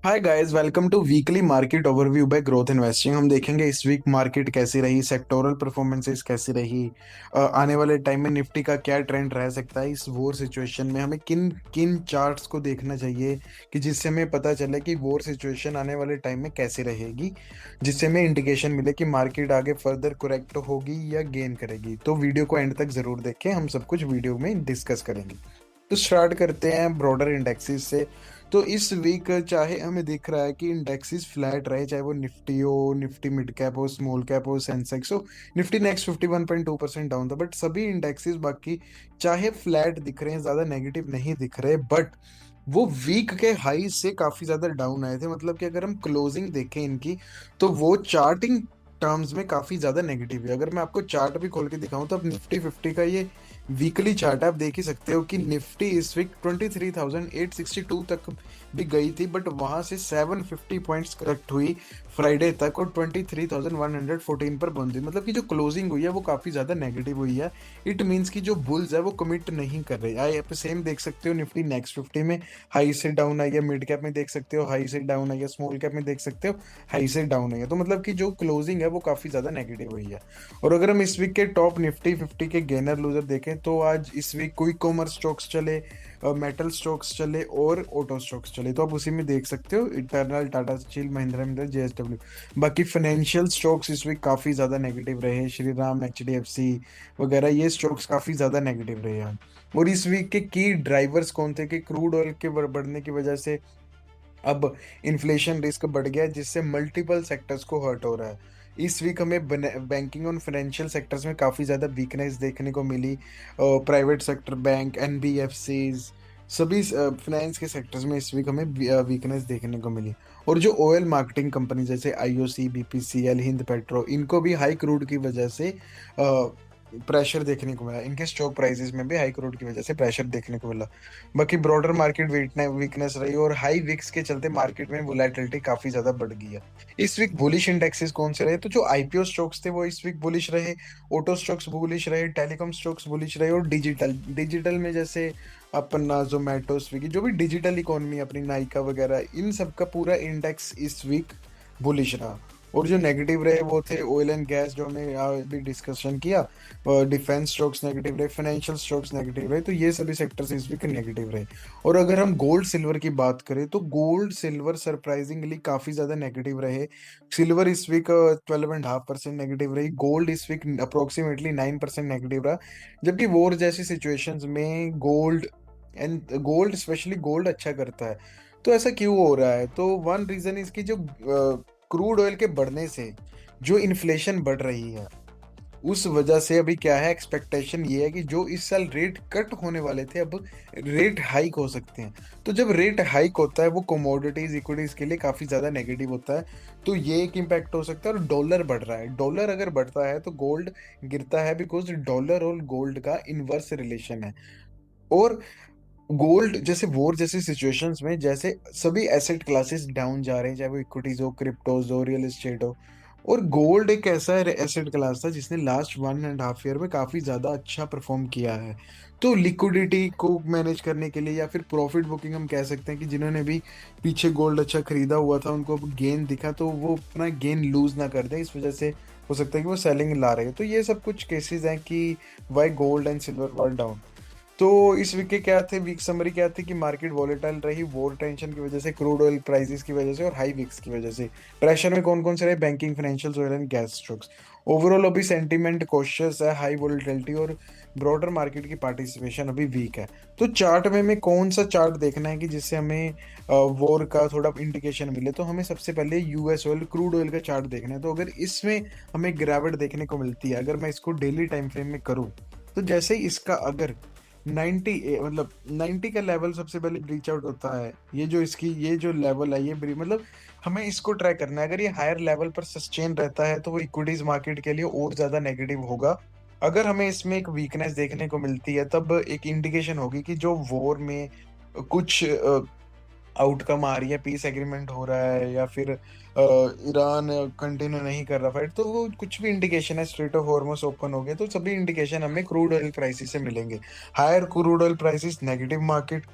Hi guys, welcome to weekly market overview by growth investing. हम देखेंगे इस week market कैसी रही, सेक्टोरल परफॉर्मेंसेस कैसी रही, आने वाले टाइम में निफ्टी का क्या ट्रेंड रह सकता है। इस वॉर सिचुएशन में हमें किन किन चार्ट्स को देखना चाहिए कि जिससे हमें पता चले कि वॉर सिचुएशन आने वाले टाइम में कैसी रहेगी, जिससे हमें इंडिकेशन मिले कि मार्केट आगे फर्दर करेक्ट होगी या गेन करेगी। तो वीडियो को एंड तक जरूर देखें, हम सब कुछ वीडियो में डिस्कस करेंगे। तो स्टार्ट करते हैं ब्रॉडर इंडेक्सेस से। तो इस वीक चाहे हमें दिख रहा है कि इंडेक्सेस फ्लैट रहे, चाहे वो निफ्टी हो, निफ्टी मिड कैप हो, स्मॉल कैप हो, सेंसेक्स हो। निफ्टी नेक्स्ट 51.2% डाउन था, बट सभी इंडेक्सेस बाकी चाहे फ्लैट दिख रहे हैं, ज्यादा नेगेटिव नहीं दिख रहे, बट वो वीक के हाई से काफी ज्यादा डाउन आए थे। मतलब कि अगर हम क्लोजिंग देखें इनकी, तो वो चार्टिंग टर्म्स में काफी ज्यादा नेगेटिव है। अगर मैं आपको चार्ट भी खोल के दिखाऊं तो अब निफ्टी 50 का ये वीकली चार्ट है, आप देख ही सकते हो कि निफ्टी इस वीक 23,862 तक भी गई थी, बट वहां से 750 पॉइंट्स करेक्ट हुई फ्राइडे तक और 23,114 पर बंद हुई। मतलब कि जो क्लोजिंग हुई है वो काफी ज्यादा नेगेटिव हुई है। इट मीन्स कि जो बुल्स है वो कमिट नहीं कर रहे। आप सेम देख सकते हो निफ्टी नेक्स्ट 50 में हाई से डाउन आई है, मिड कैप में देख सकते हो हाई से डाउन आई है, स्मॉल कैप में देख सकते हो हाई से डाउन आई है। तो मतलब कि जो क्लोजिंग है वो काफी ज्यादा नेगेटिव हुई है। और अगर हम इस वीक के टॉप निफ्टी 50 के गेनर लूजर देखें तो आज इस वीक कोई कॉमर्स स्टॉक्स चले, मेटल स्टॉक्स चले और ऑटो स्टॉक्स चले। तो आप उसी में देख सकते हो eternal, Tata steel, Mahindra Mahindra, JSW. बाकी फाइनेंशियल स्टॉक्स इस वीक काफी ज्यादा नेगेटिव रहे, श्री राम, एचडीएफसी वगैरह, ये स्टॉक्स काफी ज्यादा नेगेटिव रहे हैं। और इस वीक के की ड्राइवर्स कौन थे कि क्रूड ऑयल के बढ़ने की वजह से अब इन्फ्लेशन रिस्क बढ़ गया है, जिससे मल्टीपल सेक्टर्स को हर्ट हो रहा है। इस वीक हमें बैंकिंग और फाइनेंशियल सेक्टर्स में काफ़ी ज़्यादा वीकनेस देखने को मिली। प्राइवेट सेक्टर, बैंक, एनबीएफसीज, सभी फाइनेंस के सेक्टर्स में इस वीक हमें वीकनेस देखने को मिली। और जो ऑयल मार्केटिंग कंपनी जैसे आईओसी, बीपीसीएल, हिंद पेट्रो, इनको भी हाई क्रूड की वजह से प्रेशर देखने को मिला। इनके स्टॉक प्राइसेस में भी हाई क्रूड की वजह से प्रेशर देखने को मिला। बाकी ब्रॉडर मार्केट वीकनेस रही और हाई विक्स के चलते मार्केट में वोलेटिलिटी काफी ज्यादा बढ़ गई है। इस वीक बुलिश इंडेक्सेस कौन से रहे? तो जो आईपीओ स्टॉक्स थे वो इस वीक बुलिश रहे, ऑटो स्टॉक्स बुलिश रहे, टेलीकॉम स्टॉक्स बुलिश रहे, और डिजिटल डिजिटल में जैसे अपना जोमेटो, स्विगी, जो भी डिजिटल इकोनॉमी अपनी नाइका वगैरह, इन सब का पूरा इंडेक्स इस वीक बुलिश रहा। और जो नेगेटिव रहे वो थे ऑयल एंड गैस, जो हमने अभी डिस्कशन किया, डिफेंस स्टॉक्स नेगेटिव रहे, फाइनेंशियल स्टॉक्स नेगेटिव रहे। तो ये सभी सेक्टर्स इस वीक नेगेटिव रहे। और अगर हम गोल्ड सिल्वर की बात करें तो गोल्ड सिल्वर सरप्राइजिंगली काफी ज्यादा नेगेटिव रहे। सिल्वर इस वीक 12.5% नेगेटिव रही, गोल्ड इस वीक अप्रोक्सीमेटली 9% नेगेटिव रहा। जबकि वॉर जैसी सिचुएशंस में गोल्ड स्पेशली गोल्ड अच्छा करता है। तो ऐसा क्यों हो रहा है? तो वन रीजन इसकी जो क्रूड ऑयल के बढ़ने से जो इन्फ्लेशन बढ़ रही है, उस वजह से अभी क्या है, एक्सपेक्टेशन ये है कि जो इस साल रेट कट होने वाले थे अब रेट हाइक हो सकते हैं। तो जब रेट हाइक होता है वो कमोडिटीज, इक्विटीज के लिए काफी ज्यादा नेगेटिव होता है। तो ये एक इम्पैक्ट हो सकता है। और डॉलर बढ़ रहा है, डॉलर अगर बढ़ता है तो गोल्ड गिरता है, बिकॉज डॉलर और गोल्ड का इनवर्स रिलेशन है। और गोल्ड जैसे वॉर जैसी सिचुएशंस में जैसे सभी एसेट क्लासेस डाउन जा रहे हैं, चाहे वो इक्विटीज हो, क्रिप्टोज हो, रियल एस्टेट हो। और गोल्ड एक ऐसा एसेट क्लास था जिसने लास्ट 1.5 ईयर में काफी ज्यादा अच्छा परफॉर्म किया है। तो लिक्विडिटी को मैनेज करने के लिए या फिर प्रॉफिट बुकिंग हम कह सकते हैं कि जिन्होंने भी पीछे गोल्ड अच्छा खरीदा हुआ था उनको अब गेन दिखा तो वो अपना गेन लूज ना कर दें, इस वजह से हो सकता है कि वो सेलिंग ला रहे हैं। तो ये सब कुछ केसेस हैं कि why gold and silver were down. तो इस वीक के क्या थे, वीक समरी क्या थी कि मार्केट वॉलेटाइल रही, वॉर टेंशन की वजह से, क्रूड ऑयल प्राइसेस की वजह से और हाई विक्स की वजह से। प्रेशर में कौन कौन से रहे? Banking, financial, oil and gas stocks. Overall अभी सेंटीमेंट कॉशियस है, हाई वॉलेटिलिटी और ब्रॉडर मार्केट की पार्टिसिपेशन अभी वीक है। तो चार्ट में हमें कौन सा चार्ट देखना है कि जिससे हमें वॉर का थोड़ा इंडिकेशन मिले? तो हमें सबसे पहले यूएस ऑयल, क्रूड ऑयल का चार्ट देखना है। तो अगर इसमें हमें गिरावट देखने को मिलती है, अगर मैं इसको डेली टाइम फ्रेम में करूँ, तो जैसे इसका अगर 90 मतलब 90 का लेवल सबसे पहले ब्रीच आउट होता है, ये जो लेवल है ये मतलब हमें इसको ट्राई करना है। अगर ये हायर लेवल पर सस्टेन रहता है तो वो इक्विटीज मार्केट के लिए और ज्यादा नेगेटिव होगा। अगर हमें इसमें एक वीकनेस देखने को मिलती है तब एक इंडिकेशन होगी कि जो वॉर में कुछ आउटकम आ रही है, पीस एग्रीमेंट हो रहा है या फिर ईरान कंटिन्यू नहीं कर रहा फाइट, तो वो कुछ भी इंडिकेशन है, स्ट्रेट ऑफ हॉर्मस ओपन हो गया, तो सभी इंडिकेशन हमें क्रूड ऑयल प्राइसेस से मिलेंगे। Higher crude oil prices negative market,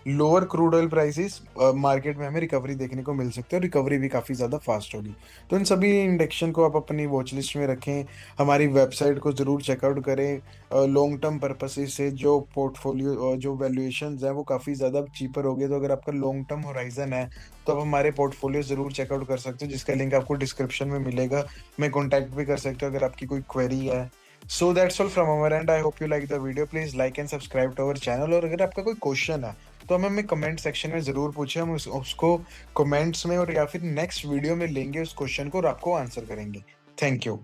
lower crude oil prices market में हमें रिकवरी देखने को मिल सकती है और रिकवरी भी काफ़ी ज़्यादा फास्ट होगी। तो इन सभी इंडेक्शन को आप अपनी वॉच लिस्ट में रखें, हमारी वेबसाइट को ज़रूर चेकआउट करें। लॉन्ग टर्म पर्पसेस से जो पोर्टफोलियो जो वैल्यूएशंस हैं वो काफ़ी ज़्यादा चीपर हो गए, तो अगर आपका लॉन्ग टर्म होराइजन है तो आप हमारे पोर्टफोलियो ज़रूर चेकआउट कर सकते हो, जिसका लिंक आपको डिस्क्रिप्शन में मिलेगा। मैं कॉन्टैक्ट भी कर सकते हो अगर आपकी कोई क्वेरी है। So that's all from our end, I hope you like the video, please like and subscribe to our channel. और अगर आपका कोई क्वेश्चन है तो हमें कमेंट सेक्शन में ज़रूर पूछें, हम उसको कमेंट्स में और या फिर नेक्स्ट वीडियो में लेंगे उस क्वेश्चन को और आपको आंसर करेंगे। Thank you.